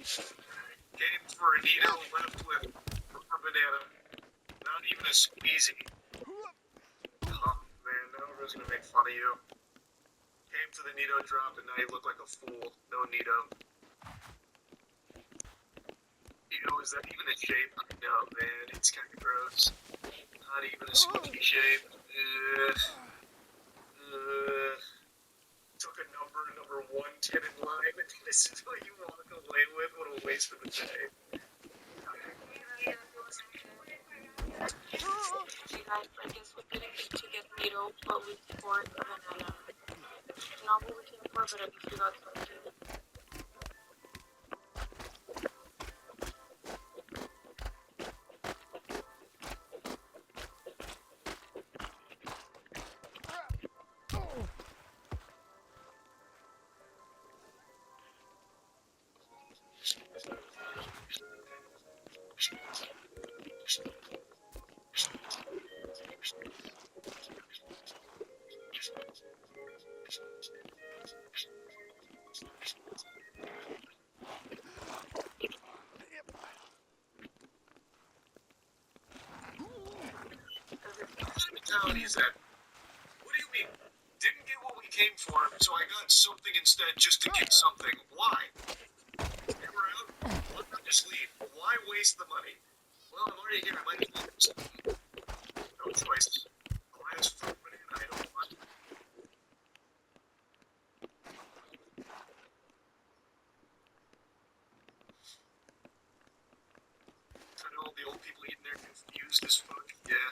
Came for a Nito, left with a banana. Not even a squeezy. Oh man, now everyone's gonna make fun of you. Came for the Nito drop and now you look like a fool. No Nito. Nito, is that even a shape? No, man, it's kind of gross. Not even a squeaky shape. Took a number 110 in line, and this is what you walk away with? What a waste of a day. I guess we didn't get to get Nito, but we scored a banana. Not what we came for, but at least we got something. Mentality is that? What do you mean? Didn't get what we came for, so I got something instead just to get something. Why? You were out? Why not just leave? Why waste the money? Well, I'm already here. I might as well do something. No choice. I'll ask for money and I don't want. I know all the old people eating there confused as fuck. Yeah.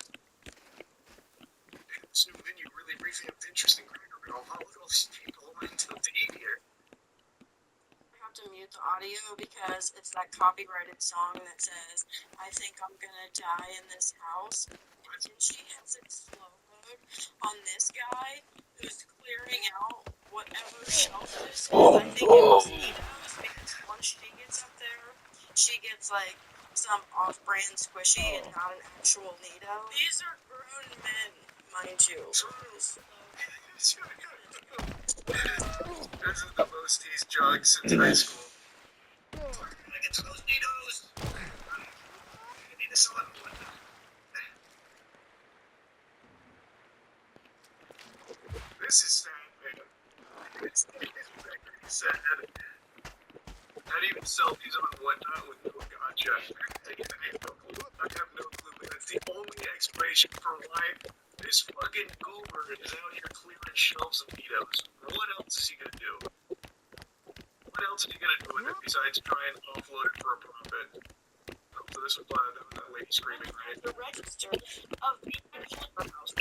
This new menu really revamped interest in Cracker Barrel. How look at all these people wanting to eat here. I have to mute the audio because it's that copyrighted song that says, I think I'm gonna die in this house. And she has it slow mode on this guy who's clearing out whatever shelf this is. I think it was Nito's because once she gets up there, she gets like some off-brand squishy and not an actual Nito. These are grown men, mind you. This is the most he's jogged since high school. I'm gonna get to those Nitos! I need to sell them. This is sad, man. It's very sad. Not even selfies on whatnot with no gotcha. I have no clue, man. That's the only explanation for why this fucking goober is out here clearing shelves of Nitos. What else is he gonna do? What else is he gonna do with it besides try and offload it for a profit? Oh, so this was that lady screaming, right? The register of the house.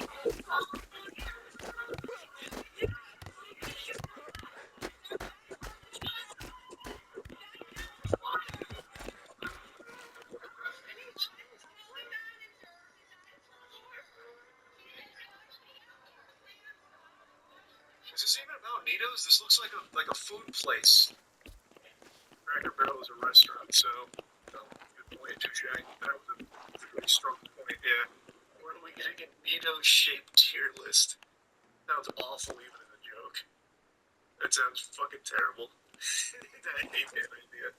Is this even about Nitos? This looks like a food place. Cracker Barrel is a restaurant, so good point, touche. That was a really strong point. Yeah. Where are we getting a Nito-shaped tier list? Sounds awful, even as a joke. That sounds fucking terrible. I hate that idea.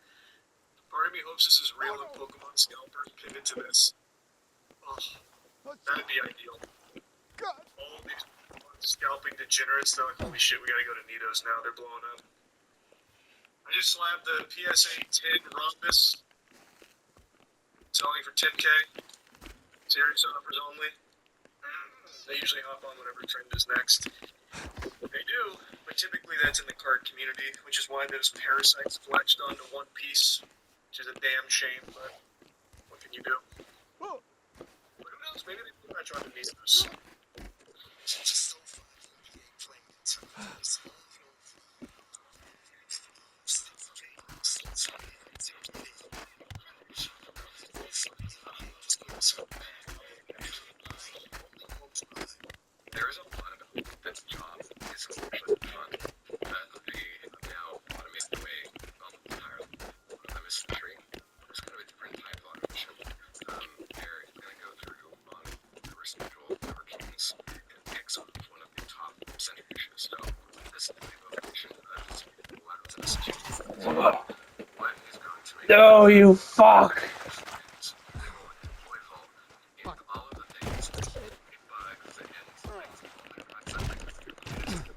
Part of me hopes this is real and Pokemon scalpers pivot to this. Oh, that'd be ideal. All these scalping degenerates, they're like, holy shit, we gotta go to Nitos now, they're blowing up. I just slapped the PSA 10 Rhombus. Selling for 10k. Serious offers only. They usually hop on whatever trend is next. They do, but typically that's in the card community, which is why those parasites fletched onto One Piece, which is a damn shame, but what can you do? But who knows, maybe they put that on the Nitos. It's just so fun playing There is a lot about this job. It's unfortunately fun. The now automated way entirely on this tree. It's kind of a different type of automation. They're going to go through the residual network keys and picks up one of the top centrifuges. So this type of automation allows us to what is going Oh, you fuck! All of the things that we buy, the ends, things people do, I said like to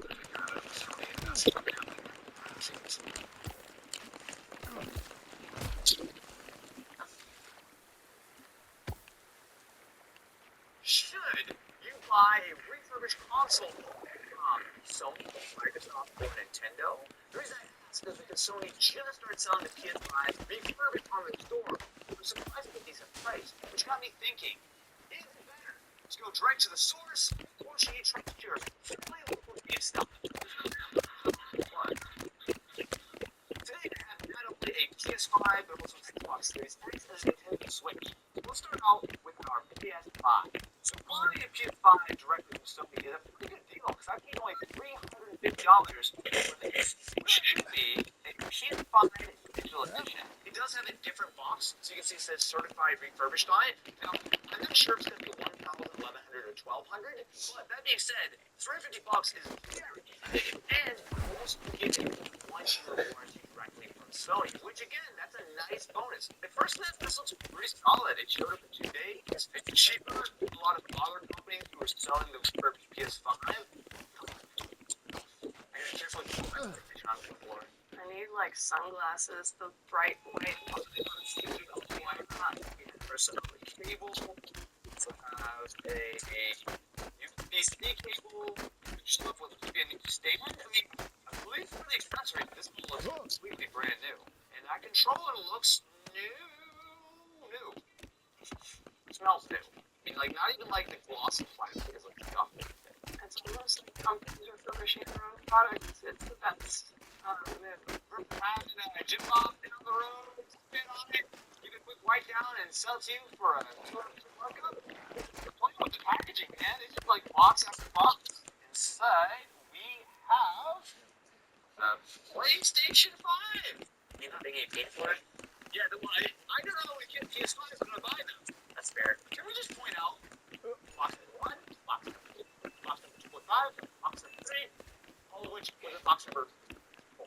figure out if Sony invests from happening behind the scenes. Should you buy a refurbished console from Sony, Microsoft, or Nintendo? The reason I ask is because Sony just started selling the PS5 refurbished on their store for a surprisingly decent price, which got me thinking, is it better to go direct to the source, or should you trust your family local GameStop? But today I have not only a PS5, but also Xbox Series X and a Nintendo Switch. We'll start out with our PS5. So buying a PS5 directly from Sony is a pretty good deal because I paid only $350 for this. What should be a PS5 digital edition. It does have a different box, so you can see it says certified refurbished on it. Now, I'm not sure if it's going to be 1,000, 1,100, or 1,200, but that being said, $350 is very good, and you also get a 1-year warranty directly from Sony, which again, that's a nice bonus. At first glance, this looks pretty solid. It showed up in 2 days. It's cheaper than a lot of other companies who are selling the refurbished PS5. I gotta carefully pull my PlayStation on the floor. I need like sunglasses, the bright white ones. For some of the cables, also has a USB-C cable, which stuff with a new stand. I mean, I believe for the accessories, this one looks completely brand new. And that controller looks new. It smells new. I mean, like, not even like the glossy plastic is like scuffed. It's almost like companies are finishing their own products. It's the best. We're having a gym bob down the road, spin on it, give it a quick wipe down, and sell it to you for a $200 markup. We're playing with the packaging, man. It's just like box after box. Inside, we have a PlayStation 5. You not think you paid for it? Yeah, I don't know how we get PS5s when I buy them. That's fair. Can we just point out box number 1, box number 2, box number 2.5, box number 3, all of which was a box number 4.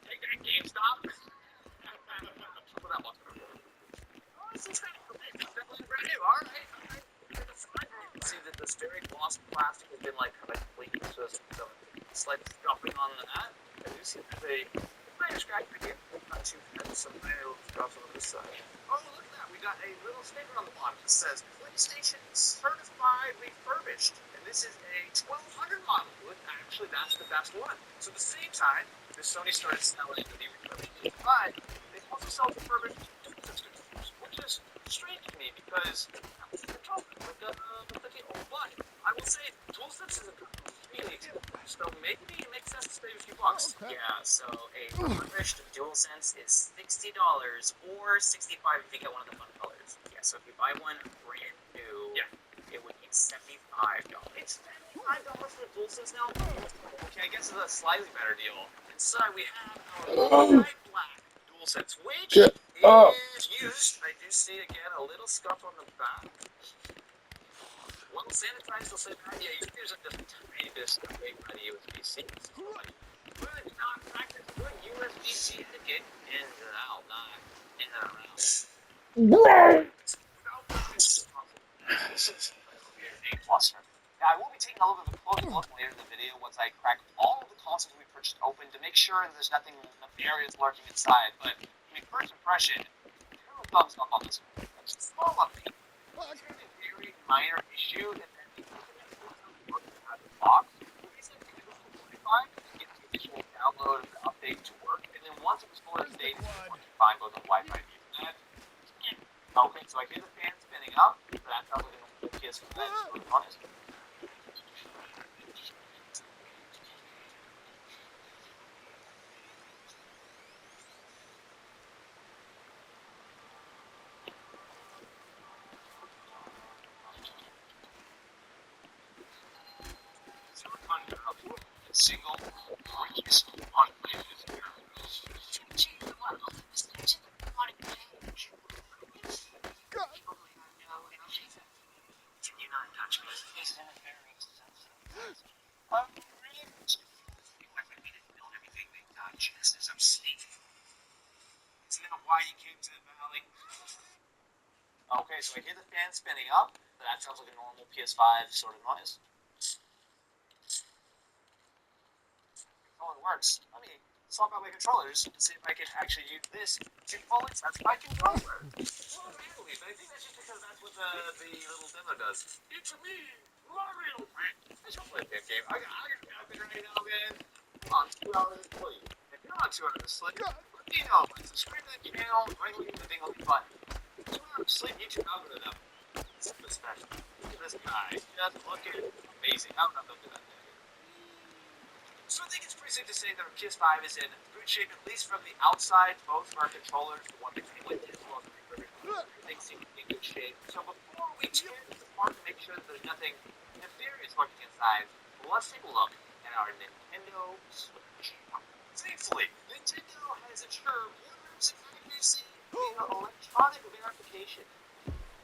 Take that, GameStop. Put that box number 4. Oh, this is kind of cool. It's definitely brand new. All right. You can see that this very glossy plastic has been like kind of cleaned, so there's some slight scuffing on that. I do see there's a minor scratch right here. Not too bad. Some minor scuffs on this side. Oh, look at that. We got a little sticker on the bottom that says PlayStation Certified Refurbished. And this is a 1200 model. Actually, that's the best one. So at the same time, the Sony started selling the new refurbished PS5, they also sell refurbished controllers, which is strange to me because with the old one, I will say DualSense is a really good. So maybe it makes sense to save a few bucks. Okay. Yeah, so a refurbished DualSense is $60 or $65 if you get one of the fun colors. Yeah, so if you buy one brand new, it would be $75. It's $75 for the DualSense now? Okay, I guess it's a slightly better deal. Inside we have our bright black DualSense, which is used. I do see again a little scuff on the back. Well, sanitized, I'll say that. Yeah, there's a tiny bit of stuff made by the USB-C. Good, not practice. Good USB-C etiquette. In and out, not in and around. This is a cluster. Now, I will be taking a little bit of a closer look later in the video once I crack all of the consoles we purchased open to make sure that there's nothing nefarious lurking inside. But, I mean, first impression, thumbs up on this one. It's a small update. It's a very minor issue, and then the box. The reason it was Wi-Fi is to get the additional download and the update to work, and then once it was fully updated, once you find both the Wi-Fi and Ethernet. Okay, so I hear the fan spinning up, so that's how we're going to put PS5 on it. Single reach on Bluetooth. Can you not touch me? He's in a very sensitive. You want me to build everything they touch as I'm sleeping. It's now said Valley. Okay, so I hear the fan spinning up. That sounds like a normal PS5 sort of noise. Controller works. Let me swap out my controllers and see if I can actually use this to fully test my controller. Well, randomly, but I think that's just because that's what the little demo does. It's me, Mario. I should play that game. I got nothing right now, man. I'm on 2 hours of sleep. If you're on 2 hours of sleep, let me know. Subscribe to the channel, right click the dingle button. 2 hours of sleep, YouTube algorithm. Super special. Look at this guy. Just looking amazing. I'm not looking at that. So I think it's pretty safe to say that our PS5 is in good shape, at least from the outside. Both of our controllers, the one that came with it, as well as the refurbished, they seem to be in good shape. So before we tear this apart to make sure that there's nothing nefarious lurking inside, let's take a look at our Nintendo Switch. Thankfully, Nintendo has ensured warranty accuracy via electronic verification.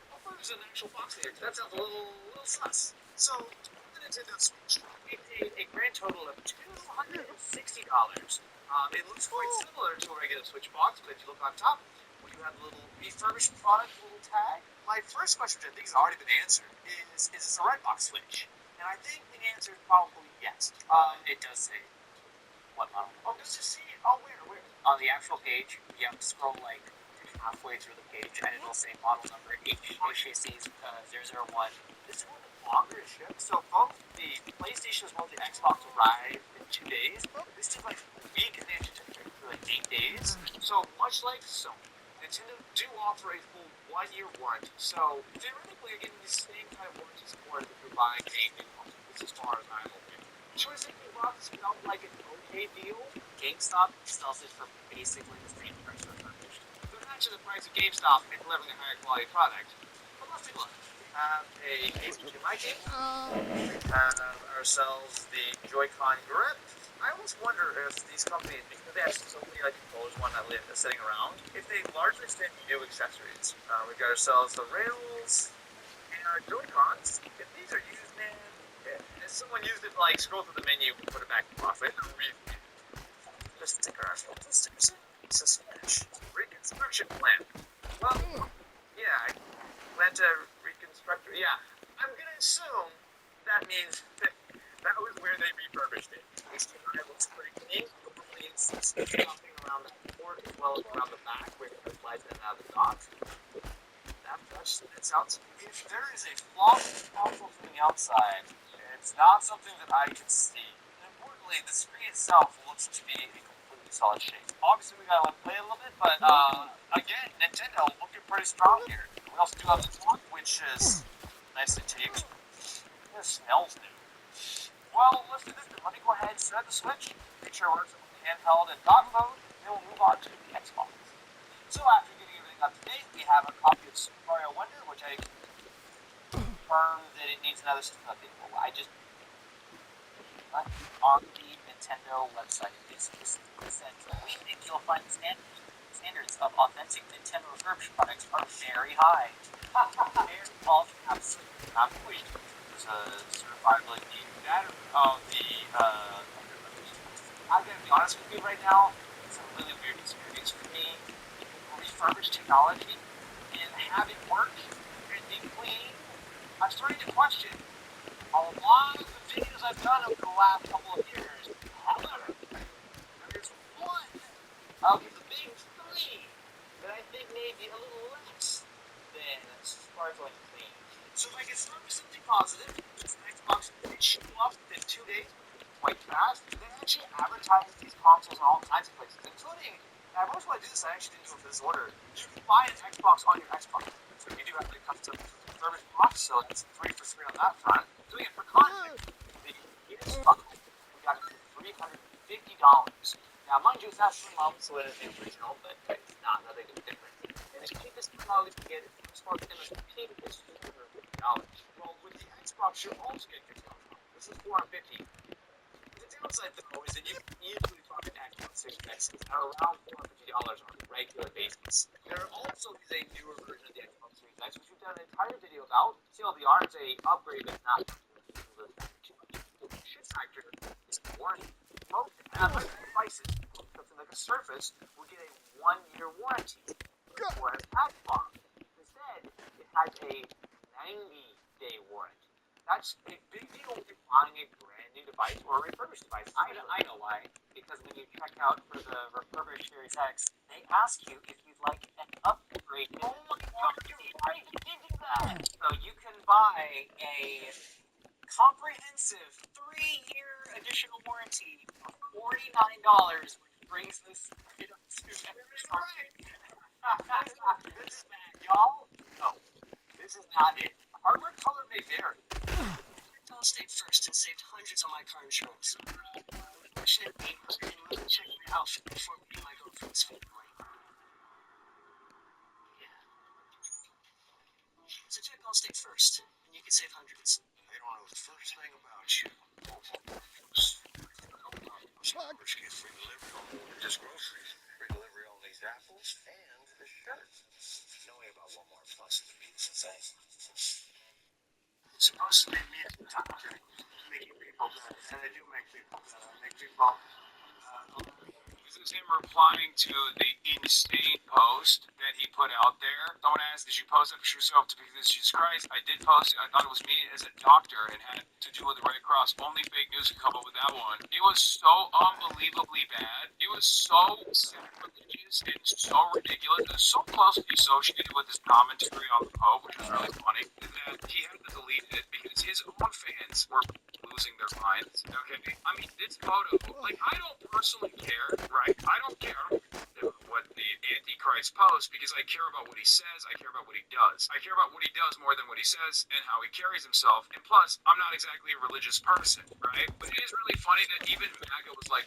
Well, there's an actual box there. That sounds a little sus. So, the Nintendo Switch, it paid a grand total of $260. It looks quite similar to a regular Switch box, but if you look on top, we do have a little refurbished product, little tag. My first question, which I think has already been answered, is this a Redbox Switch? And I think the answer is probably yes. It does say what model? Oh, does it say? Oh, where? On the actual page, you have to scroll like halfway through the page, and it'll say model number HACs 001. This is one of the longer ships, so both the PlayStation as well as the Xbox arrived in 2 days. This took like a week, and they actually took for like 8 days. So much like Sony, Nintendo do offer a full 1-year warranty. So theoretically, you're getting the same kind of warranty support if you're buying a new console. This as far as I'm aware. Choice of new box felt like an okay deal. GameStop sells it for basically the same price refurbished. They're matching the price of GameStop and delivering a higher quality product. But let's take a look. We have a HDMI cable. We have ourselves the Joy-Con grip. I always wonder if these companies, because they have so many like controllers, one that live sitting around, if they largely send new accessories. We've got ourselves the rails and our Joy-Cons. If these are used, man, if someone used it to like scroll through the menu and put it back in the box, the sticker, the sticker says Spanish. Reconstruction plan. Well, yeah, I plan to reconstruct. Yeah, I'm gonna assume that means that was where they refurbished it. HDMI looks pretty clean. Hopefully it's something around the port as well as around the back where it slides in and out of the dock. That sounds. If there is a flaw in the console from the outside, it's not something that I can see. And importantly, the screen itself looks to be in completely solid shape. Obviously, we gotta play a little bit, but again, Nintendo looking pretty strong here. We also do have the torque, which is nicely taped. It smells new. Well, let's do this. Let me go ahead and set the Switch. Make sure it works with the handheld and dock mode, and then we'll move on to the Xbox. So after getting everything up to date, we have a copy of Super Mario Wonder, which I confirm that it needs another system update. Well, I just on the Nintendo website, it basically said we think you'll find the standards of authentic Nintendo refurbished products are very high. Very quality, absolutely not complete. There's a certified like the battery of the. I'm gonna be honest with you right now. It's a really weird experience for me. Refurbished technology and have it work and be clean. I'm starting to question a lot of the videos I've done over the last couple of years. However, there's one of the big three that I think may be a little less than sparkling clean. So if I can start with something positive, this Xbox did show up within 2 days, quite fast. They actually advertise these consoles in all kinds of places, including. Now, most when I do this, I actually didn't do it for this order. You can buy an Xbox on your Xbox. So you do have to custom service box, so that's 3 for 3 on that front. Doing it for context, the Xbox, we got it for $350. Now, mind you, it's not 3 months, so it is the original, but it's not nothing different. And the cheapest technology you can get is Xbox MSRP, which is $250. Well, with the Xbox, you're also getting $50 off. This is $450. The downside, though, is that you can easily find Xbox Series X's at around $450 on a regular basis. There also is a newer version of the Xbox Series X, which we've done an entire video about. TLDR is a upgrade that's not too much. The shit factor is warranty. Most devices, something like a Surface, will get a 1-year warranty. before has had bombs. Instead, it has a 90-day warranty. That's a big deal when you're buying a brand new device or a refurbished device. I know why. Because when you check out for the refurbished Series X, they ask you if you'd like an upgrade. Oh my god, you're right, they did do that! So you can buy a comprehensive 3-year additional warranty for $49, which brings this item to this is bad, y'all. No, this is not it. Hardware color may vary. I'll stay first and saved hundreds on my car insurance. I should be and check my outfit before meeting my girlfriend's family. Yeah. So check Allstate first, and you can save hundreds. They don't know the first thing about you. Shoppers get free delivery on more than just groceries. Free delivery on these apples and the shirts. Knowing about Walmart Plus would be insane. It's supposed to make me as a doctor, Making people better, and they do make people better. Make people. This is him replying to the insane post that he put out there. Someone asked, did you post up for yourself to pick this Jesus Christ? I did post it. I thought it was me as a doctor and had to do with the Red Cross. Only fake news could come up with that one. It was so unbelievably bad. It was so sacrilegious and so ridiculous. It was so closely associated with his commentary on the Pope, which was really funny, that he had to delete it because his own fans were losing their minds. Okay? I mean, this photo, like, I don't personally care, right? I don't care what the Antichrist posts because I care about what he says, I care about what he does. I care about what he does more than what he says and how he carries himself. And plus, I'm not exactly a religious person, right? But it is really funny that even MAGA was like,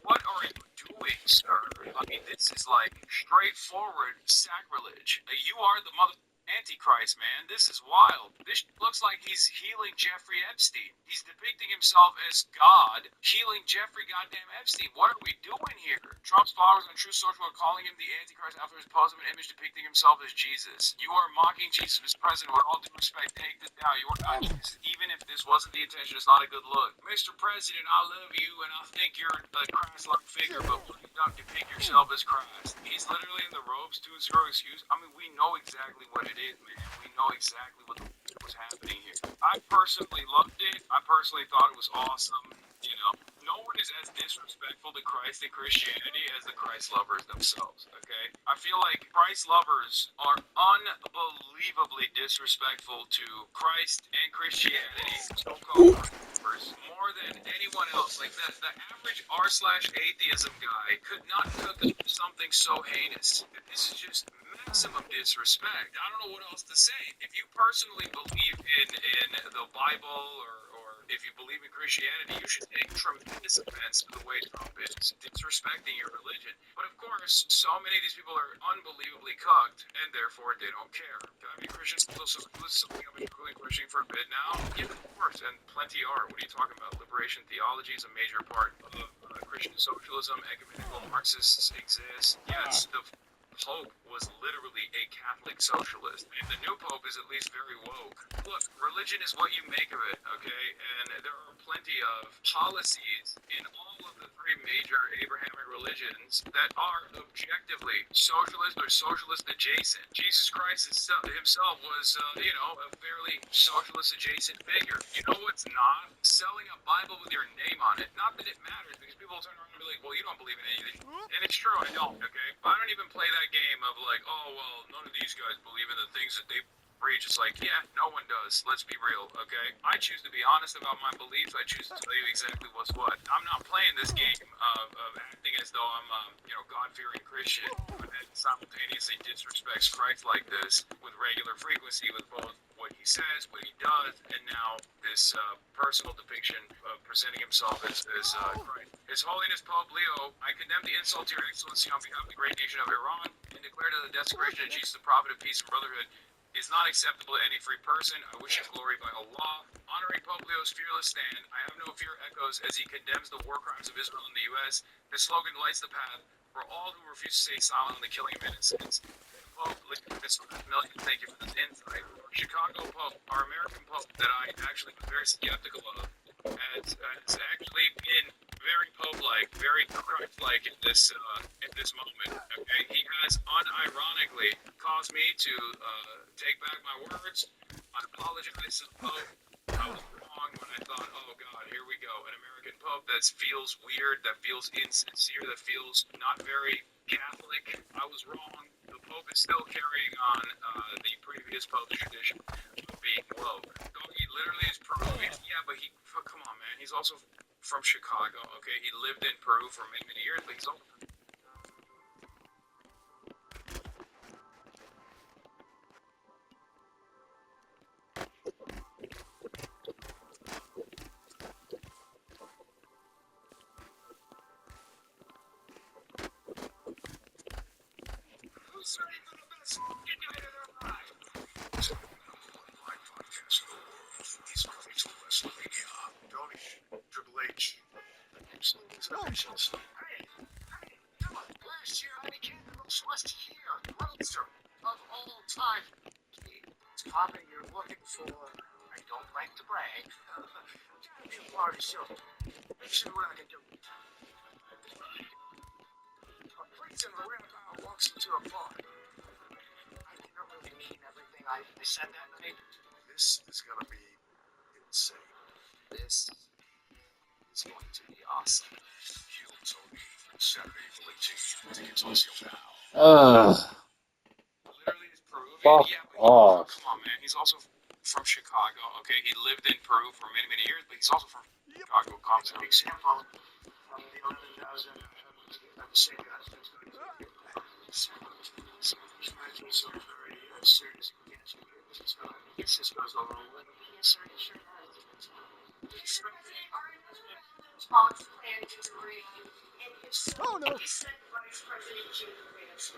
what are you doing, sir? I mean, this is like straightforward sacrilege. You are the mother Antichrist, man. This is wild. This looks like he's healing Jeffrey Epstein. He's depicting himself as God, healing Jeffrey goddamn Epstein. What are we doing here? Trump's followers on True Social are calling him the Antichrist after his post of an image depicting himself as Jesus. You are mocking Jesus, Mr. President. With all due respect, take this down. You are not Jesus. Even if this wasn't the intention, it's not a good look. Mr. President, I love you, and I think you're a Christ-like figure, but please don't depict yourself as Christ. He's literally in the robes to zero excuse. I mean, we know exactly what it is, man. We know exactly what was happening here. I personally loved it. I personally thought it was awesome. You know, no one is as disrespectful to Christ and Christianity as the Christ lovers themselves, okay? I feel like Christ lovers are unbelievably disrespectful to Christ and Christianity, so-called Christ lovers, more than anyone else. Like, the average r/atheism guy could not cook up something so heinous. This is just maximum disrespect. I don't know what else to say. If you personally believe in the Bible or if you believe in Christianity, you should take tremendous offense to the way Trump is disrespecting your religion. But of course, so many of these people are unbelievably cooked, and therefore they don't care. I mean, Christians still something I've been pushing for a bit now. Yeah, of course, and plenty are. What are you talking about? Liberation theology is a major part of Christian socialism. Ecumenical Marxists exist. Yes, the Pope was literally a Catholic socialist, and the new Pope is at least very woke. Look, religion is what you make of it, okay? And there are plenty of policies in all of the three major Abrahamic religions that are objectively socialist or socialist adjacent. Jesus Christ himself was, a fairly socialist adjacent figure. You know what's not? Selling a Bible with your name on it. Not that it matters, because people turn around and be like, well, you don't believe in anything. And it's true, I don't, okay? But I don't even play that game of like, oh, well, none of these guys believe in the things that they preach. It's like, yeah, no one does. Let's be real, okay? I choose to be honest about my beliefs. I choose to tell you exactly what's what. I'm not playing this game of acting as though I'm God-fearing Christian, but then simultaneously disrespects Christ like this with regular frequency with both what he says, what he does, and now this personal depiction of presenting himself as Christ. His Holiness Pope Leo, I condemn the insult to your excellency on behalf of the great nation of Iran and declare to the desecration of Jesus, the prophet of peace and brotherhood, is not acceptable to any free person. I wish him glory by Allah. Honoring Pope Leo's fearless stand, I have no fear echoes as he condemns the war crimes of Israel in the U.S. His slogan lights the path for all who refuse to stay silent on the killing of innocents. Pope Leo, thank you for this insight. Chicago Pope, our American Pope that I actually was very skeptical of, has actually been very Pope-like, very Christ-like in this moment. Okay, he has unironically caused me to take back my words. I apologize to the Pope. I was wrong when I thought, oh God, here we go. An American Pope that feels weird, that feels insincere, that feels not very Catholic. I was wrong. The Pope is still carrying on the previous Pope's tradition of being woke. He literally is Peruvian. Yeah, but come on, man. He's also from Chicago, okay? He lived in Peru for many, many years, but he's also who's serving for the best fucking night of their life. My podcast. He's coming to WrestleMania. Tony, Triple H. Absolutely celebrations. Hey, come on. Last year I became the most celestial roadster of all time. It's popping you're looking for. I don't like to brag. Gotta be a party show. Let's see what I can do. A prince in the roundabout walks into a bar. I didn't really mean everything I said that night. This is gonna be insane. This is going to be awesome. Heel Tony, Saturday, April 18th. Tickets on sale now. Literally is Peruvian. Fuck Yeah, but off. come on, man. He's also from Chicago. Okay, he lived in Peru for many, many years, but he's also from Chicago. It's an example from the 11,000 of the same guys. So very serious against you. This just goes over a little. Yes, sir, you sure does. Fox planned to agree, and if so, he sent Vice President Jim Vance.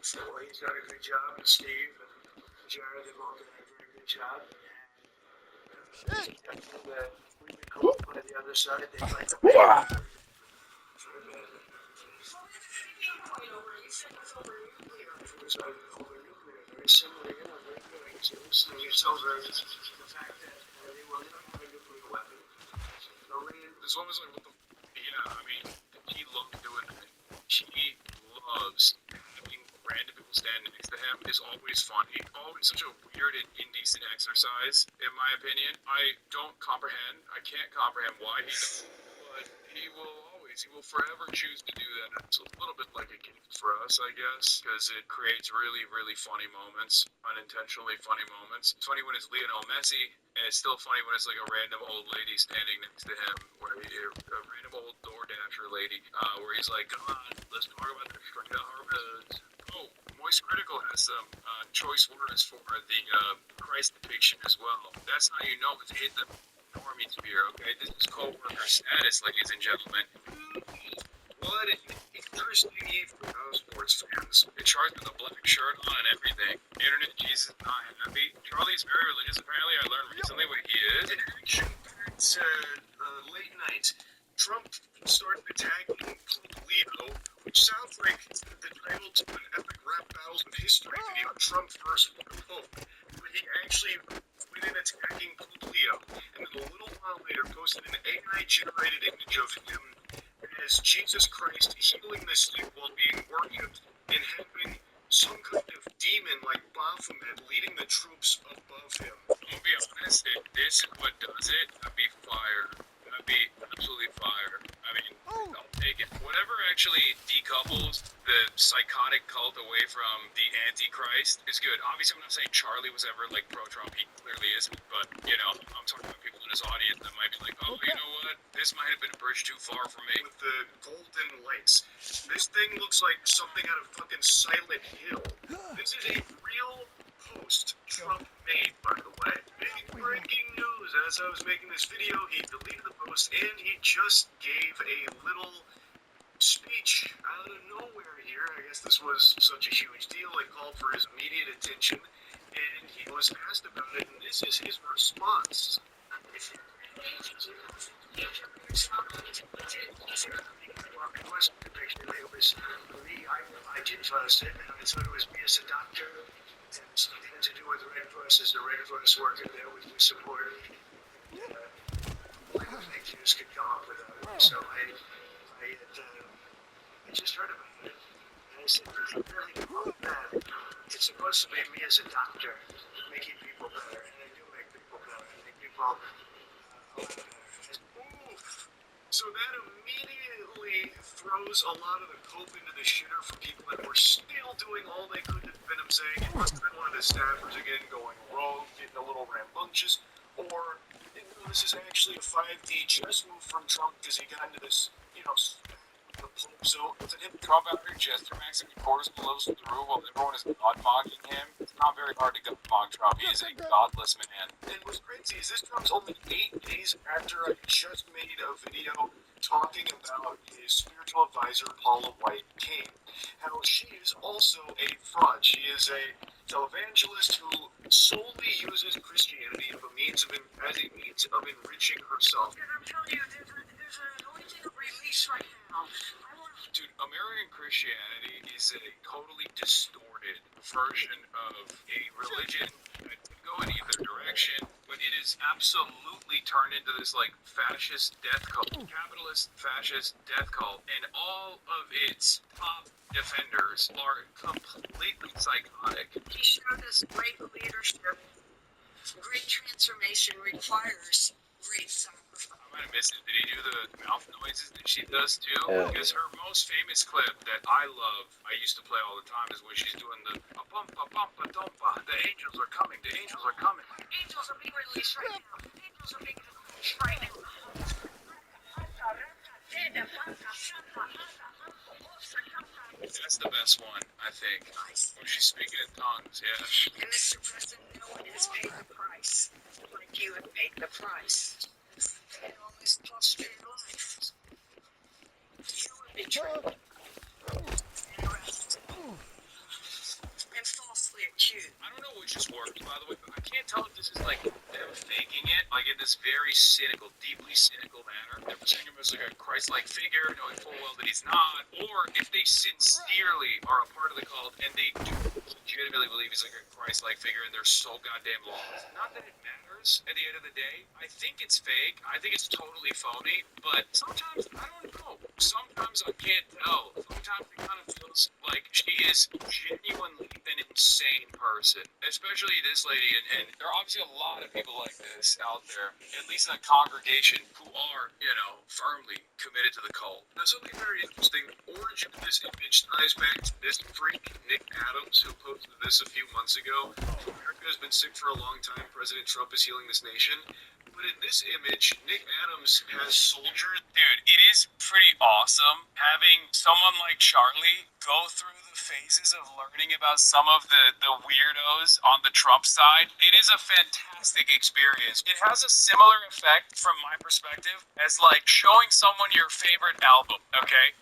So he's done a good job, and Steve and Jared have all done a very good job. We've been called by the other side. They like to it was over nuclear, very similar, very good. It's over the fact that they will never have a nuclear weapon. Iran, This one was like, what the? Yeah, I mean, he loved doing it. He loves having random people stand next to him. Is always funny. Always such a weird and indecent exercise, in my opinion. I don't comprehend. I can't comprehend why he does it, but he will forever choose to do that. It's a little bit like a gift for us, I guess, because it creates really, really funny moments, unintentionally funny moments. It's funny when it's Lionel Messi, and it's still funny when it's like a random old lady standing next to him, where a random old DoorDasher lady, where he's like, come on, let's talk about the straight out harvest. Oh, Moist Critical has some choice words for the Christ depiction as well. That's how you know it's hit the normie sphere, okay? This is co-worker status, ladies and gentlemen. What an interesting eve for those sports fans. It charged with a black shirt on and everything. Internet Jesus is not happy. Charlie's very religious. Apparently, I learned recently what he is. an action-packed late night. Trump started attacking Pope Leo, which sounds like the title to an epic rap battles of history video. Trump versus the Pope, but he actually went in attacking Pope Leo, and then a little while later posted an AI-generated image of him as Jesus Christ healing the sick while being worshipped and having some kind of demon like Baphomet leading the troops above him. I'm gonna be honest, if this is what does it, I'd be fired. I'd be absolutely fired. I mean, I'll take it. Whatever actually decouples the psychotic cult away from the Antichrist is good. Obviously, I'm not saying Charlie was ever like pro-Trump. He clearly isn't. But, I'm talking about people in his audience that might be like, oh, you know what? This might have been a bridge too far for me. With the golden lights. This thing looks like something out of fucking Silent Hill. This is a real post Trump made, by the way. Big breaking news. As I was making this video, he deleted the post and he just gave a little speech out of nowhere here. I guess this was such a huge deal. It called for his immediate attention and he was asked about it, and this is his response. I did trust it, and I thought it was me as a doctor, and something to do with the Red Cross. As the Red Cross worker there, we supported. I don't think Jews could come up with that. So I just heard about it. And basically really not bad. It's supposed to be me as a doctor, making people better, and I do make people better. I make people a lot better. Oof. So that immediately throws a lot of the cope into the shitter for people that were still doing all they could to defend him, saying it must have been one of the staffers again going rogue, getting a little rambunctious, or this is actually a 5D chess move from Trump because he got into this, the Pope. So To hit Trump out here jester maxing cortisol levels through the roof while everyone is god mocking him, it's not very hard to god mock Trump. He is a godless man. and what's crazy is this comes only 8 days after I just made a video talking about his spiritual advisor Paula White King. How she is also a fraud. She is a televangelist who solely uses Christianity as a means of enriching herself. And I'm telling you, there's an anointing of release right now. I want Dude, American Christianity is a totally distorted version of a religion that could go in either direction, but it is absolutely turned into this like fascist death cult, capitalist fascist death cult, and all of its top defenders are completely psychotic. He showed us great leadership. Great transformation requires great sacrifice. I might have missed it. Did he do the mouth noises that she does too? Yeah. Because her most famous clip that I love, I used to play all the time, is where she's doing the a-bumpa-bumpa-dumpa. The angels are coming. The angels are coming. Angels are being released right now. Angels are being released right now. That's the best one, I think. When she's speaking in tongues, yeah. And Mr. President, no one has paid the price like you have paid the price. You always lost your life. You were betrayed and arrested and falsely accused. I don't know which is worse, by the way, but I can't tell if this is like them faking it, like in this very cynical, deeply cynical manner. They're presenting him as like a Christ-like figure, knowing full well that he's not, or if they sincerely are a part of the cult and they do legitimately believe he's like a Christ-like figure and they're so goddamn lost. Not that it matters at the end of the day. I think it's fake. I think it's totally phony, but sometimes I don't know. Sometimes I can't tell. Sometimes it kind of feels like she is genuinely an insane person, especially this lady. And there are obviously a lot of people like this out there, at least in a congregation, who are, firmly committed to the cult. Now, something very interesting. The origin of this image ties back to this freak, Nick Adams, who posted this a few months ago. America has been sick for a long time. President Trump is healing this nation. But in this image, Nick Adams has soldiers. Dude, it is pretty awesome having someone like Charlie go through the phases of learning about some of the weirdos on the Trump side. It is a fantastic experience. It has a similar effect from my perspective as like showing someone your favorite album, okay?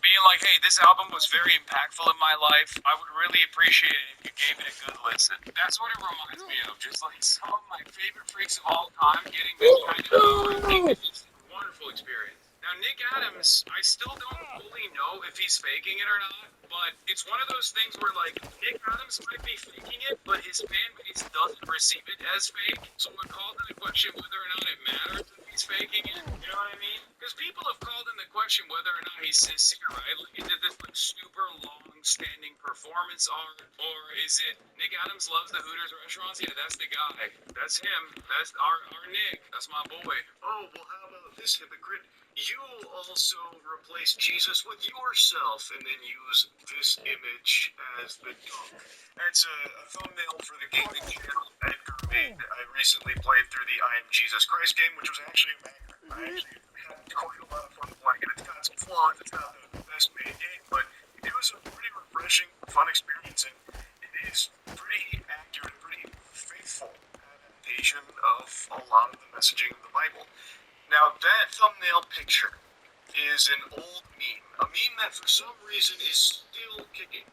Being like, hey, this album was very impactful in my life. I would really appreciate it if you gave it a good listen. That's what it reminds me of. Just like some of my favorite freaks of all time getting this kind of it's a wonderful experience. Now, Nick Adams, I still don't fully know if he's faking it or not, but it's one of those things where, like, Nick Adams might be faking it, but his fan base doesn't receive it as fake, so it calls into question whether or not it matters if he's faking it, you know what I mean? Because people have called into question whether or not he's sincere, right? Like, he did this, like, super long-standing performance art, or is it Nick Adams loves the Hooters restaurants? Yeah, that's the guy. That's him. That's our Nick. That's my boy. Oh, well, how about this hypocrite? You also replace Jesus with yourself and then use this image as the dunk. That's a thumbnail for the gaming channel Edgar made. I recently played through the I Am Jesus Christ game, which was actually a banger. I actually had quite a lot of fun playing it. It's got some flaws. It's not the best made game, but it was a pretty refreshing, fun experience, and it is pretty accurate and pretty faithful adaptation of a lot of the messaging of the Bible. Now, that thumbnail picture is an old meme, a meme that for some reason is still kicking,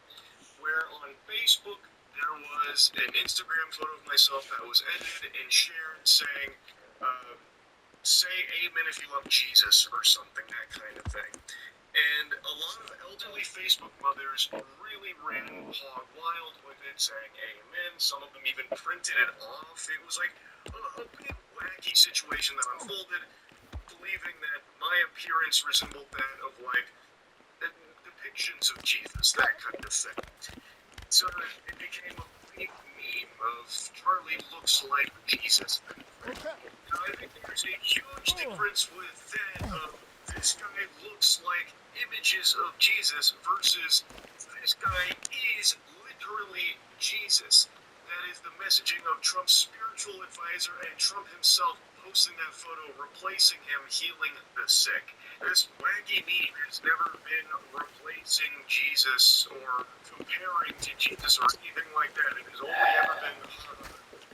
where on Facebook there was an Instagram photo of myself that was edited and shared saying, say amen if you love Jesus or something, that kind of thing. And a lot of elderly Facebook mothers really ran hog wild with it, saying amen. Some of them even printed it off. It was like a pretty wacky situation that unfolded, believing that my appearance resembled that of, like, depictions of Jesus, that kind of thing. So it became a big meme of Charlie looks like Jesus. Now, I think there's a huge difference with that of this guy looks like images of Jesus versus this guy is literally Jesus. That is the messaging of Trump's spiritual advisor and Trump himself posting that photo, replacing him healing the sick. This wacky meme has never been replacing Jesus or comparing to Jesus or anything like that. It has only ever been,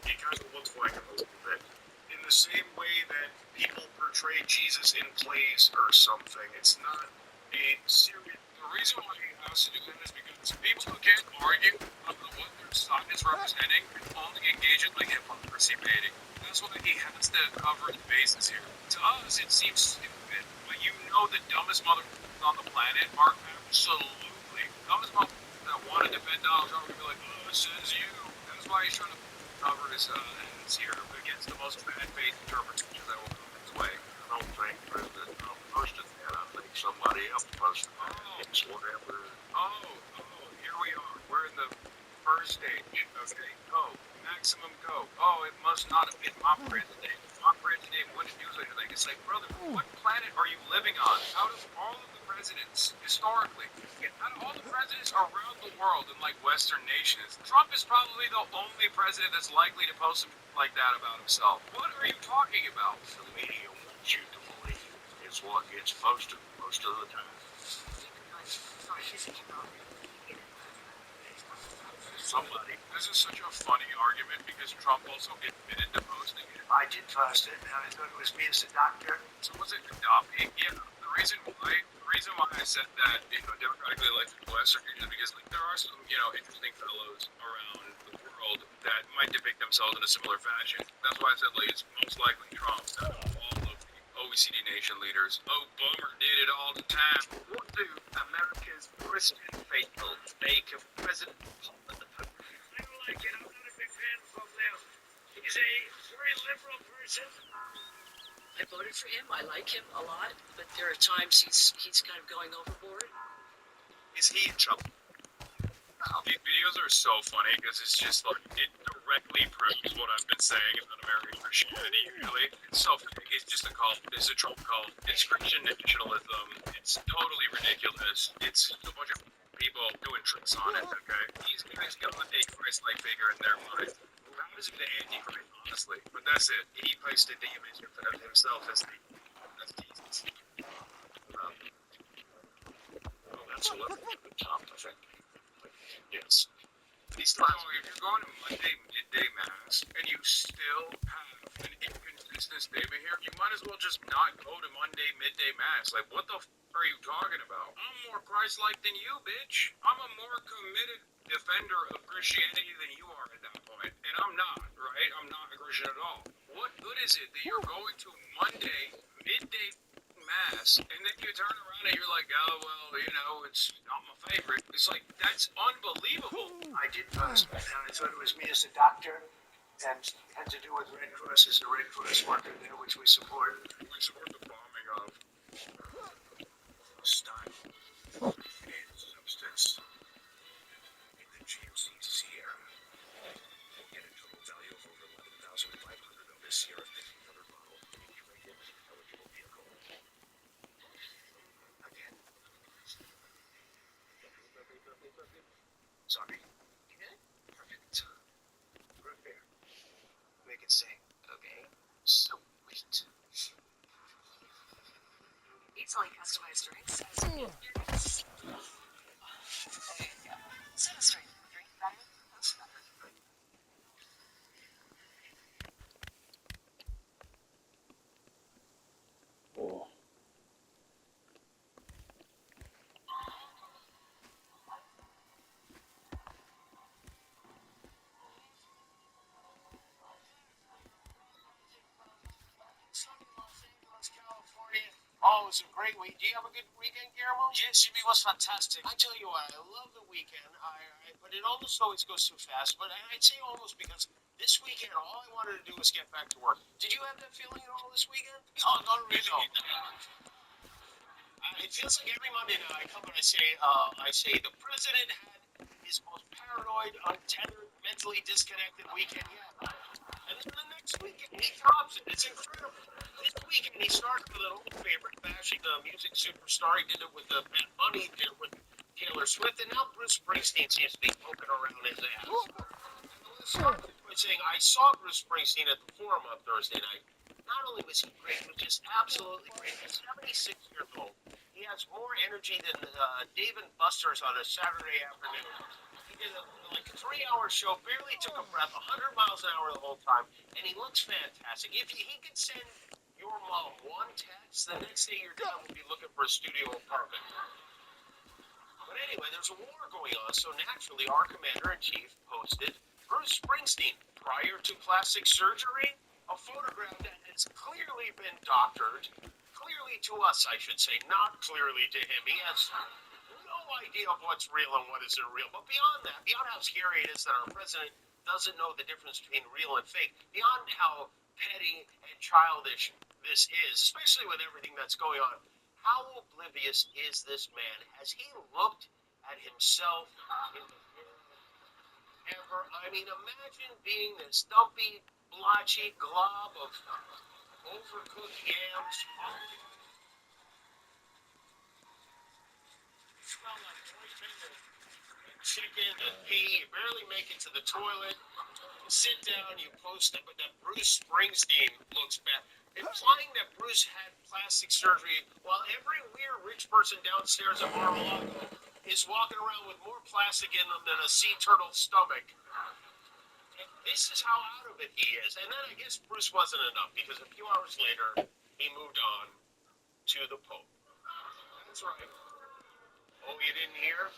he kind of looks like him a little bit. In the same way that people portray Jesus in plays or something. It's not a serious. The reason why he has to do that is because people who can't argue about what their side is representing can only engage in like hypocrisy baiting. That's why he has to cover his bases here. To us, it seems stupid, but you know the dumbest motherfuckers on the planet are absolutely dumbest motherfuckers that want to defend Donald Trump are gonna be like, oh, it says you. That's why he's trying to cover his ass here against the most bad faith interpretation that will come his way. I don't think President Trump posted that. I think somebody else posted that. It's whatever. Oh, here we are. We're in the first stage. Okay, go. Maximum go. Oh, it must not have been my president. My president wouldn't do such a thing. It's like, brother, what planet are you living on? Out of all of the presidents, historically, out of all the presidents around the world in like Western nations, Trump is probably the only president that's likely to post something like that about himself. What are you talking about? The media wants you to believe is what gets posted most of the time. Somebody. This is such a funny argument because Trump also admitted to posting it. I did post it, and I thought it was me as a doctor. So was it Gaddafi? Yeah. The reason why I said that, democratically elected Western is because like there are some, interesting fellows around the world that might depict themselves in a similar fashion. That's why I said like it's most likely Trump. Out of all of the OECD nation leaders. Oh, Bummer did it all the time. What do America's Christian faithful make of President Trump and the Pope? I don't like it. I'm not a big fan of him. He's a very liberal person. I voted for him. I like him a lot, but there are times he's kind of going overboard. Is he in trouble? These videos are so funny because it's just like it directly proves what I've been saying about American Christianity. Usually, it's so fake. It's just a cult. It's a Trump cult. It's Christian nationalism. It's totally ridiculous. It's a bunch of people doing tricks on it. Okay, these guys got a Christ-like figure in their mind. How is it the Antichrist, honestly? But that's it. He posted the image of himself as Jesus. Well, that's a little bit of a top, I think. Yes. If you're going to Monday midday mass and you still have an inconsistent statement here, you might as well just not go to Monday midday mass. Like, what the are you talking about? I'm more Christ-like than you, bitch. I'm a more committed defender of Christianity than you are at that point. And I'm not, right? I'm not a Christian at all. What good is it that you're going to Monday midday mass and then you turn around and you're like, oh, well, it's not my favorite. It's like, that's unbelievable. I did post that, and I thought it was me as a doctor, and it had to do with Red Cross as a Red Cross worker there, which we support. We support the bombing of Stein and substance in the GOC's serum. We'll get a total value of over 11,500 on this Sierra 1500 model. Rated eligible vehicle. Again. Sorry. Perfect. Repair. Make it sing. Okay. So wait. Easily customized drinks. Set it straight. Drink better. That's better. Sunny Los Angeles, California. Oh, it was a great week. Do you have a good weekend, Guillermo? Yes, Jimmy, it was fantastic. I tell you what, I love the weekend. But it almost always goes too fast. But I'd say almost because this weekend, all I wanted to do was get back to work. Did you have that feeling at all this weekend? No, not really. it feels like every Monday now I come and I say the president had his most paranoid, untethered, mentally disconnected weekend yet. And then the next weekend he drops it. It's incredible. This weekend he started with an old favorite, bashing the music superstar. He did it with the Bad Bunny, he did it with Taylor Swift, and now Bruce Springsteen seems to be poking around his ass. And I want to start by saying I saw Bruce Springsteen at the Forum on Thursday night. Not only was he great, but just absolutely great. He's 76 years old. He has more energy than Dave and Buster's on a Saturday afternoon. He did a 3-hour show, barely took a breath, 100 miles an hour the whole time, and he looks fantastic. If he could send your mom one text, the next day your dad would be looking for a studio apartment. But anyway, there's a war going on, so naturally our commander-in-chief posted Bruce Springsteen prior to plastic surgery, a photograph that has clearly been doctored, clearly to us, I should say, not clearly to him. He has no idea of what's real and what isn't real. But beyond that, beyond how scary it is that our president doesn't know the difference between real and fake, beyond how petty and childish this is, especially with everything that's going on, how oblivious is this man? Has he looked at himself in the mirror ever? I mean, imagine being this dumpy, blotchy glob of overcooked yams. You smell like ointment and chicken and pee. You barely make it to the toilet. You sit down, you post that, but that Bruce Springsteen looks bad. Implying that Bruce had plastic surgery while every weird rich person downstairs at Mar-a-Lago is walking around with more plastic in them than a sea turtle's stomach. And this is how out of it he is. And then I guess Bruce wasn't enough because a few hours later he moved on to the Pope. That's right. Oh, you didn't hear?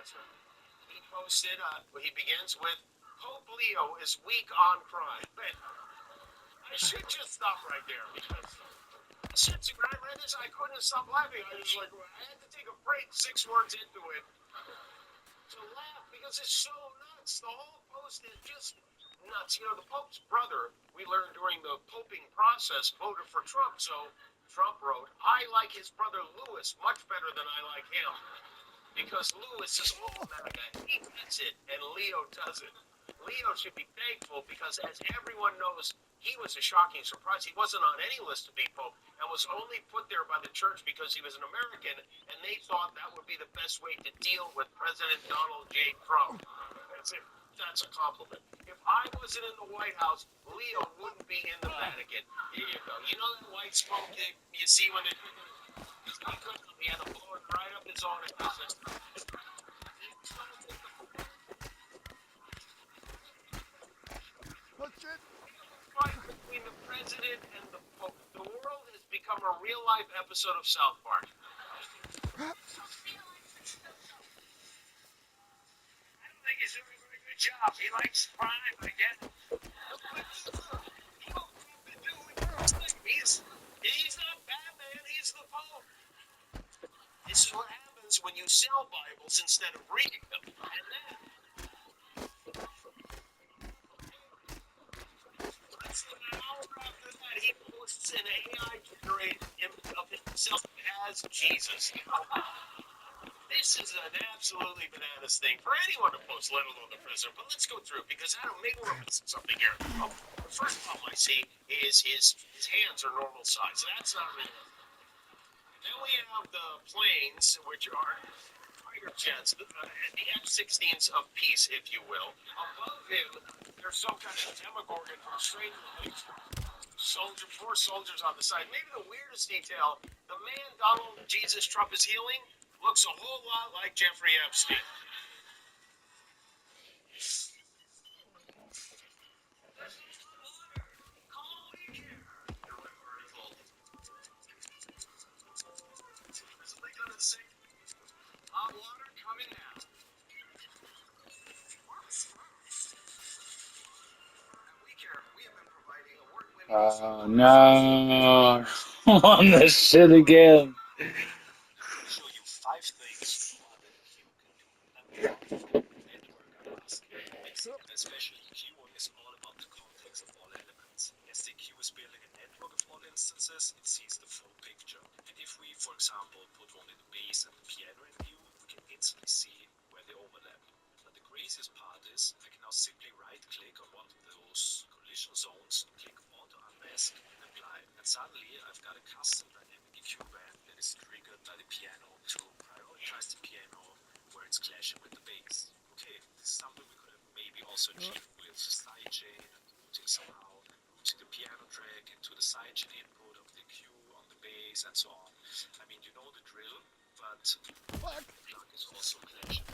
That's right. He posted, he begins with, Pope Leo is weak on crime. But I should just stop right there because since I read this, I couldn't stop laughing. I was like, I had to take a break 6 words into it to laugh because it's so nuts. The whole post is just nuts. You know, the Pope's brother, we learned during the poping process, voted for Trump. So Trump wrote, I like his brother Louis much better than I like him. Because Louis is all MAGA. He gets it, and Leo doesn't. Leo should be thankful because, as everyone knows, he was a shocking surprise. He wasn't on any list to be Pope and was only put there by the church because he was an American, and they thought that would be the best way to deal with President Donald J. Trump. That's a compliment. If I wasn't in the White House, Leo wouldn't be in the Vatican. Here you go. You know that white smoke you see when it... He had to blow it right up his own ass. What's it? Fight between the president and the Pope. The world has become a real-life episode of South Park. I don't think he's doing a very good job. He likes crime, I get it. He's not Batman, he's the Pope. This is what happens when you sell Bibles instead of reading them. And then, less than an hour after that, he posts an AI-generated image of himself as Jesus. You know, this is an absolutely bananas thing for anyone to post, let alone the president. But let's go through it because I don't. Maybe we're missing something here. Oh, the first problem I see is his hands are normal size. That's not real. Then we have the planes, which are fighter jets, the F-16s of peace, if you will. Above him, there's some kind of Demogorgon from Stranger Things. Four soldiers on the side. Maybe the weirdest detail, the man Donald Jesus Trump is healing looks a whole lot like Jeffrey Epstein. Hot water coming now. At WeCare, we have been providing award-winning No. On this shit again. Show you 5 things that EQ can do. And work on us. Especially EQ is all about the context of all elements. that as the queue is building a network of all instances, it sees the full picture. And if we, for example, put only the bass and the piano in view, we can instantly see where they overlap. But the craziest part is I can now simply right-click on one of those collision zones, click Auto Unmask, and apply. And suddenly I've got a custom dynamic EQ band that is triggered by the piano to prioritize the piano where it's clashing with the bass. Okay, this is something we could have maybe also achieved with sidechain and routing somehow, routing the piano track into the sidechain input of the EQ on the bass and so on. I mean, you know the drill, but the plug is also clashing.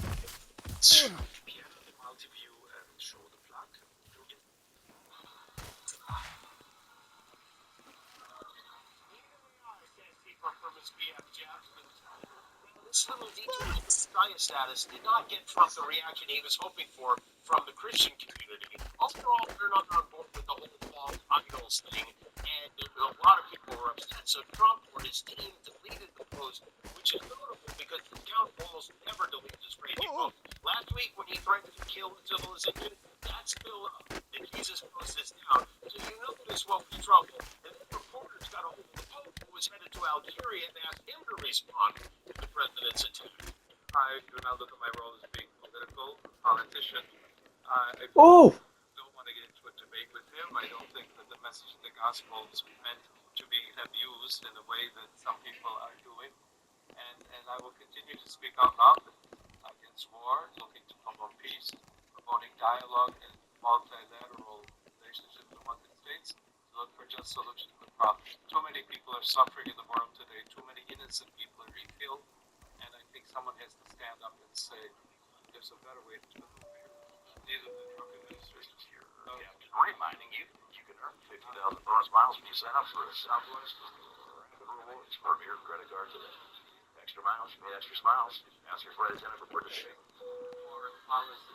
Let's show the piano in multi-view and show the plug. From his BFF. This little detail of Messiah status did not get Trump the reaction he was hoping for from the Christian community. Overall, they're not on board with the whole false idols thing, and a lot of people were upset. So Trump or his team deleted the post, which is notable because the account almost never deletes his crazy post. Last week, when he threatened to kill the civilization, that's still up. The Jesus post is down. So you notice what was trouble. And then reporters got a hold of the Pope, who was headed to Algeria, and asked him to respond to the president's attack. I do not look at my role as being politician. I Oh! don't want to get into a debate with him. I don't think that the message of the gospel is meant to be abused in a way that some people are doing. And I will continue to speak out loud against war, looking to promote peace, promoting dialogue and multilateral relationships among the states, to look for just solutions to the problem. Too many people are suffering in the world today. Too many innocent people are being killed. And I think someone has to stand up and say, there's a better way to do it. These are the Trump administrations here. I'm reminding you, you can earn 50,000 bonus miles when you sign up for a Southwest Rewards Premier credit card today. Extra miles, you need extra smiles. Ask your flight attendant for participating. Foreign policy.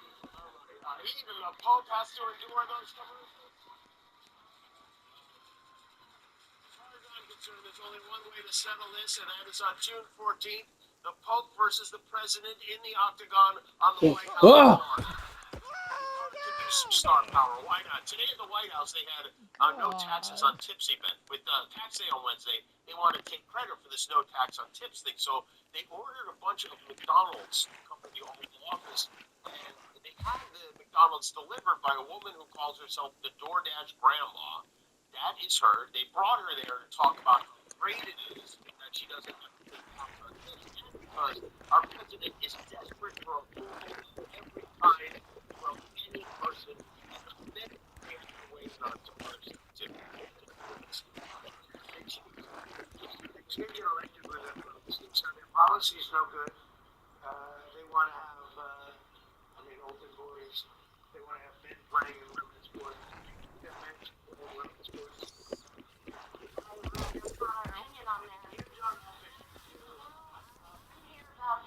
Even the Pope has to endure those commercials. As far as I'm concerned, there's only one way to settle this, and that is on June 14th. The Pope versus the President in the octagon on the White House lawn. To do some star power, why not? Today at the White House, they had no taxes on tips event. With tax day on Wednesday, they wanted to take credit for this no tax on tips thing. So they ordered a bunch of McDonald's to come to the Oval Office, and they had the McDonald's delivered by a woman who calls herself the DoorDash Grandma. That is her. They brought her there to talk about how great it is that she doesn't have to pay tax on tips, because our president is desperate for approval every time from any person, and then we have to wait on to punish them too. You're elected with them. So their policy is no good. They want to have, open borders. They want to have men playing in women's sports. Get men playing in women's sports. That's not our opinion on that. You don't have to. I'm here about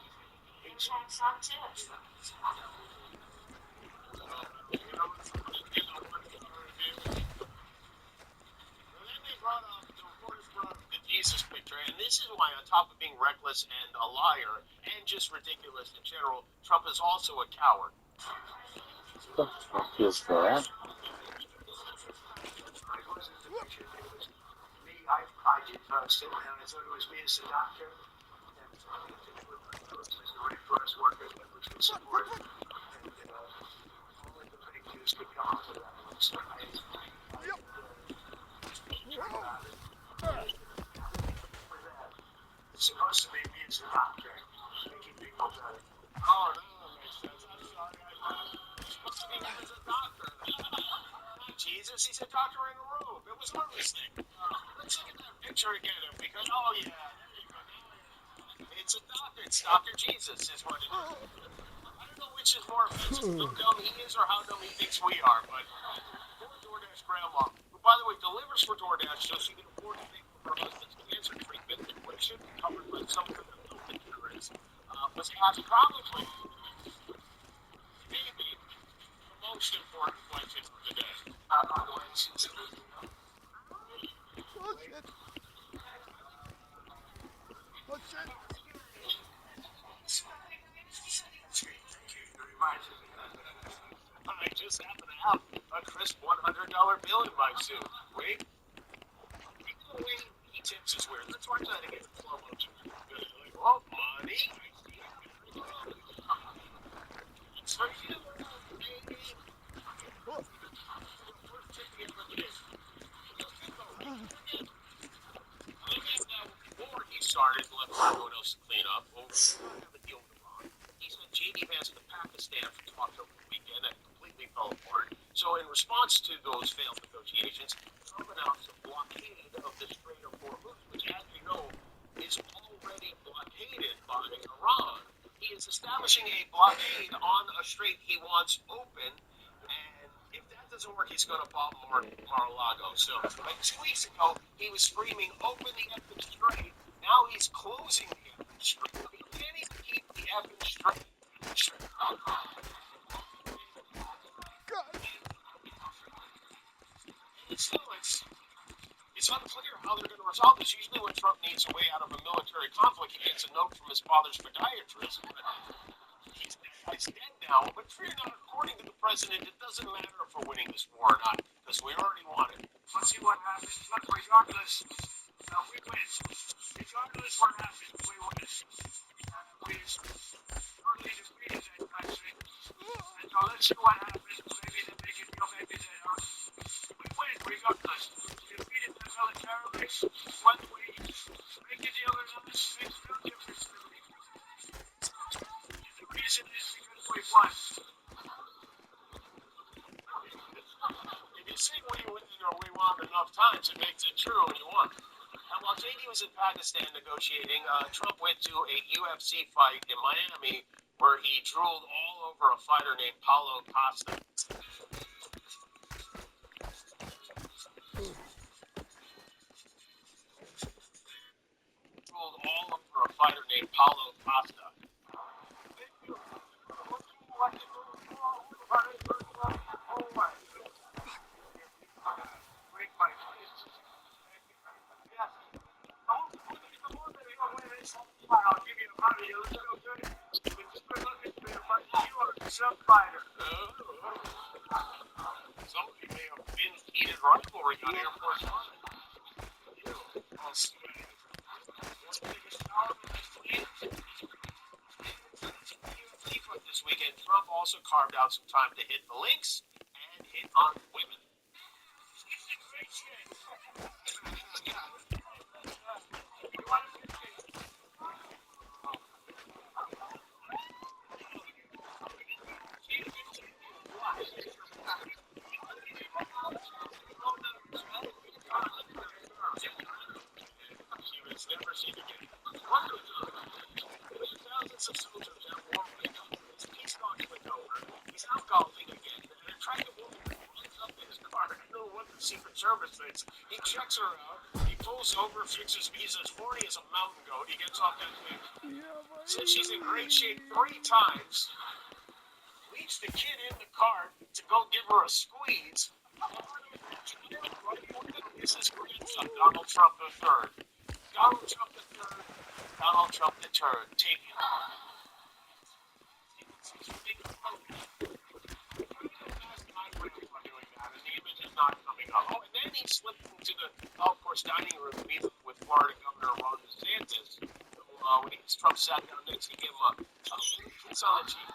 tax on tips. The Jesus picture, and this is why, on top of being reckless and a liar and just ridiculous in general, Trump is also a coward. The fuck is that? I did first, and I thought it was me as the doctor. And great for us workers, which we support. And only the fake news could come out of that. So it's supposed to be me as the doctor, making people better. Oh, no, that makes sense. I'm sorry. He's supposed to be him as a doctor. Not Jesus, he's a doctor in a robe. It was one mistake. Let's look at that picture again, because, oh, yeah, there you go. It's a doctor. It's Dr. Jesus is what it is. I don't know which is more offensive, how dumb he is or how dumb he thinks we are, but poor DoorDash Grandma, who, by the way, delivers for DoorDash so she can afford to pay for her husband's cancer treatment, which should be covered by some kind of health insurance, was asked probably maybe the most important question for today. just happen to have a crisp $100 bill in my suit. Wait. Even the way he tips is weird. Let's watch that again. Slow motion. Like, oh, money. It's for you, baby. Before he started, left everyone else to clean up. Over have a deal with Iran. He sent J.D. Vance to Pakistan for talks over the weekend that completely fell apart. So, in response to those failed negotiations, Trump announced a blockade of the Strait of Hormuz, which, as you know, is already blockaded by Iran. He is establishing a blockade on a strait he wants open, and if that doesn't work, he's going to bomb Mar-a-Lago. So, like 2 weeks ago, he was screaming, "Open the effing strait." Now he's closing the effing strait. He can't even keep the effing strait. It's unclear how they're going to resolve this. Usually when Trump needs a way out of a military conflict, he gets a note from his father's podiatrist. He's dead now, but fear not, according to the president, it doesn't matter if we're winning this war or not, because we already won it. Let's see what happens. Look, regardless, we win. Regardless what happens, we win. We totally defeated that country. And so let's see what happens. Maybe they make it go, maybe they don't. We win, regardless. We defeated the militaries. Whether we make a deal or not, makes no difference to me. The reason is because we won. If you say we win or we won enough times, it makes it true and you won. And while JD was in Pakistan negotiating, Trump went to a UFC fight in Miami where he drooled all over a fighter named Paulo Costa. Drooled all over a fighter named Paulo Costa. I'll give you a money. You'll look good. But just by looking at me, you are some fighter. Somebody may have been heated rivalry on Air Force One. This weekend, Trump also carved out some time to hit the links and hit on women. It's never seen again. Thousands of soldiers have war right now. His peace talks went over. He's out golfing again. And they're trying to move him. Runs up in his car. I don't know what the Secret Service thinks. He checks her out. He pulls over, fixes. He's as horny as a mountain goat. He gets off that thing. Says she's in great shape 3 times. Leaves the kid in the car to go give her a squeeze. This is grandson, Donald Trump III. Donald Trump III. Donald Trump III. Take it. Not coming up. Oh, and then he slipped into the golf course dining room to meet with Florida Governor Ron DeSantis. When Trump sat down next to him, kiss on the cheek.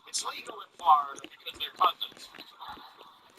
It's legal in Florida because they're cousins.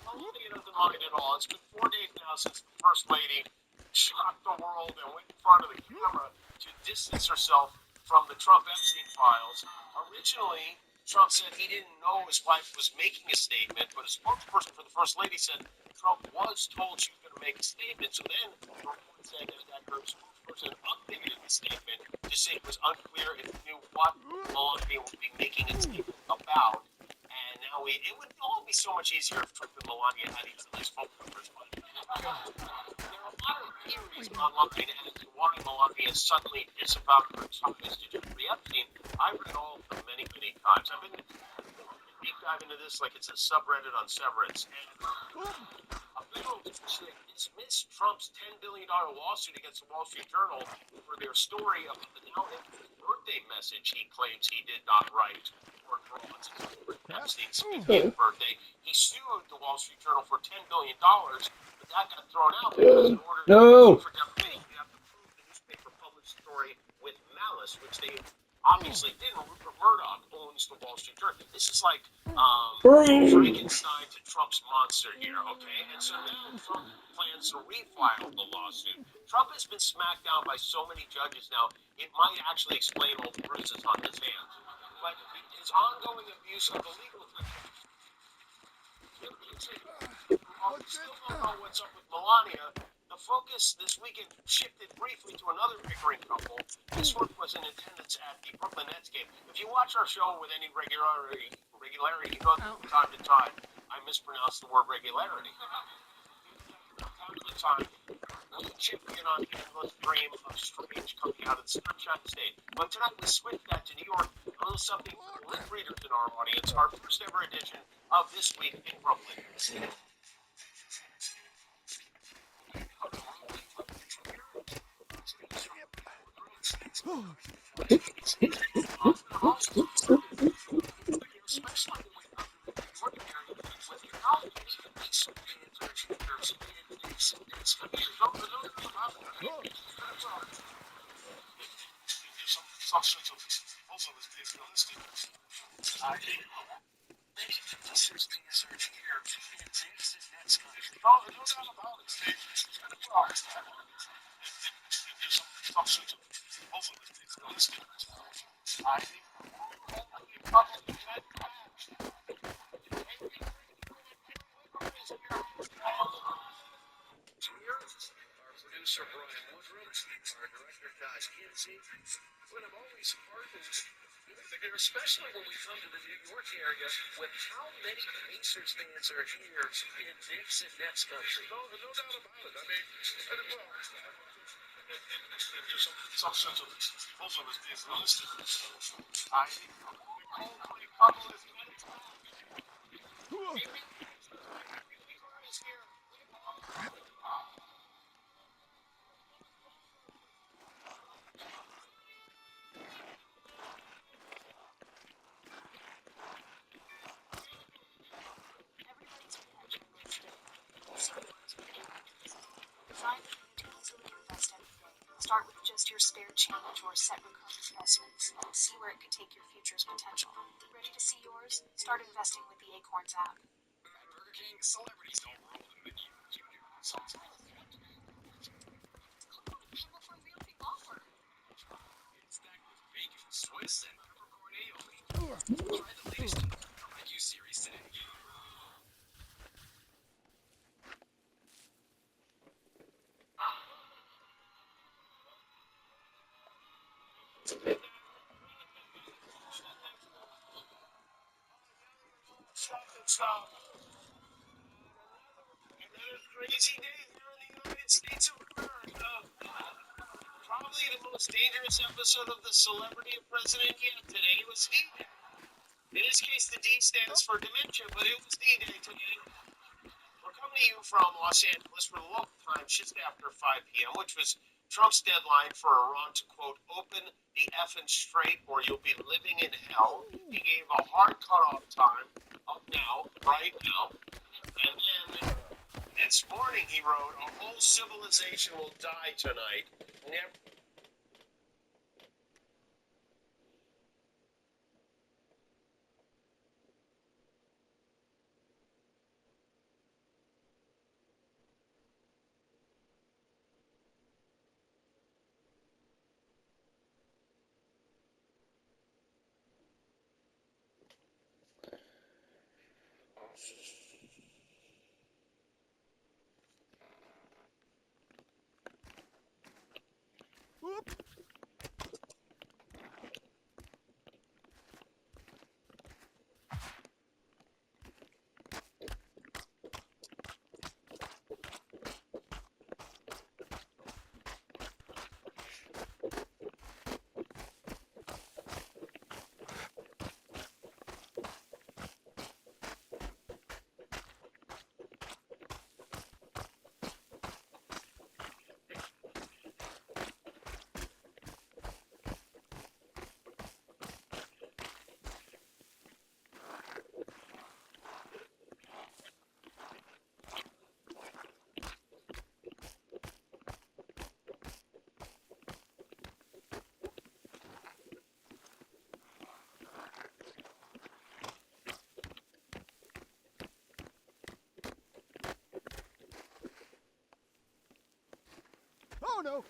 Melania doesn't mind at all. It's been 4 days now since the First Lady shocked the world and went in front of the camera to distance herself from the Trump Epstein files. Originally, Trump said he didn't know his wife was making a statement, but a spokesperson for the First Lady said Trump was told she was going to make a statement. So then the report said that her spokesperson updated the statement to say it was unclear if he knew what Melania would be making a statement about. And now it would all be so much easier if Trump and Melania had each other's phone numbers. But there are a lot of theories online as to why Melania suddenly disavowed her ties to Jeffrey Epstein. I've read all of them many, many times. I've been deep dive into this like it's a subreddit on Severance. And a federal judge dismissed Trump's $10 billion lawsuit against the Wall Street Journal for their story of the now infamous birthday message he claims he did not write or draw. Bernstein's 50th birthday. He sued the Wall Street Journal for $10 billion, but that got thrown out because in order to sue for defamation, you have to prove the newspaper published the story with malice, which they obviously didn't. Rupert Murdoch owns the Wall Street Journal. This is like Frankenstein to Trump's monster here, okay? And so now Trump plans to refile the lawsuit. Trump has been smacked down by so many judges now, it might actually explain all the bruises on his hands. But his ongoing abuse of the legal system. We still don't know what's up with Melania. The focus this weekend shifted briefly to another bickering couple. This one was in attendance at the Brooklyn Nets game. If you watch our show with any regularity, you know that from time to time I mispronounce the word regularity. Time to time, we chip in on the endless dream of Strange coming out of the Sunshine State. But tonight we switched that to New York. A little something for the lip readers in our audience. Our first ever edition of This Week in Brooklyn. Our producer Brian Woodruff, our director Josh Kinsey, but I've always marveled, especially when we come to the New York area, with how many Pacers fans are here in Knicks and Nets country. No doubt about it. I mean, there's some sense of both of us being realistic. I think a couple of Start with just your spare change or set recurring investments and see where it could take your future's potential. Ready to see yours? Start investing with the Acorns app. Burger King, celebrities don't roll the menu. Sometimes For a real big offer. it's stacked with bacon, Swiss, and peppercorn aioli. Try the latest IQ series today. Stop. Another crazy day here in the United States of America. Probably the most dangerous episode of The Celebrity President yet. Today was D-Day. In this case, the D stands for dementia, but it was D-Day today. We're coming to you from Los Angeles for the local time just after 5 p.m., which was Trump's deadline for Iran to, quote, open the effing strait or you'll be living in hell. He gave a hard cutoff time of now, right now. And then this morning he wrote, a whole civilization will die tonight. Never. no.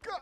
God.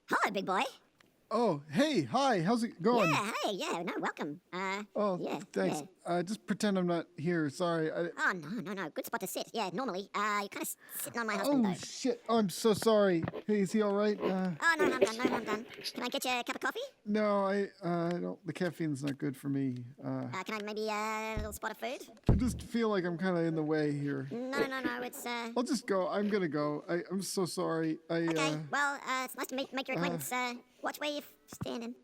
Hello, big boy. Oh, hey, hi, how's it going? Yeah, hey, yeah, no, welcome. Oh, yeah, thanks. Just pretend I'm not here. Sorry. Oh, no, good spot to sit. Yeah, normally, you're kind of sitting on my husband, Oh, though. shit. I'm so sorry. Hey, is he all right? Oh, no, I'm done. Can I get you a cup of coffee? No, I don't. The caffeine's not good for me. Can I maybe, a little spot of food? I just feel like I'm kind of in the way here. No, it's, I'll just go. I'm gonna go. I'm so sorry. Okay, well, it's nice to make your acquaintance. Watch where you're standing.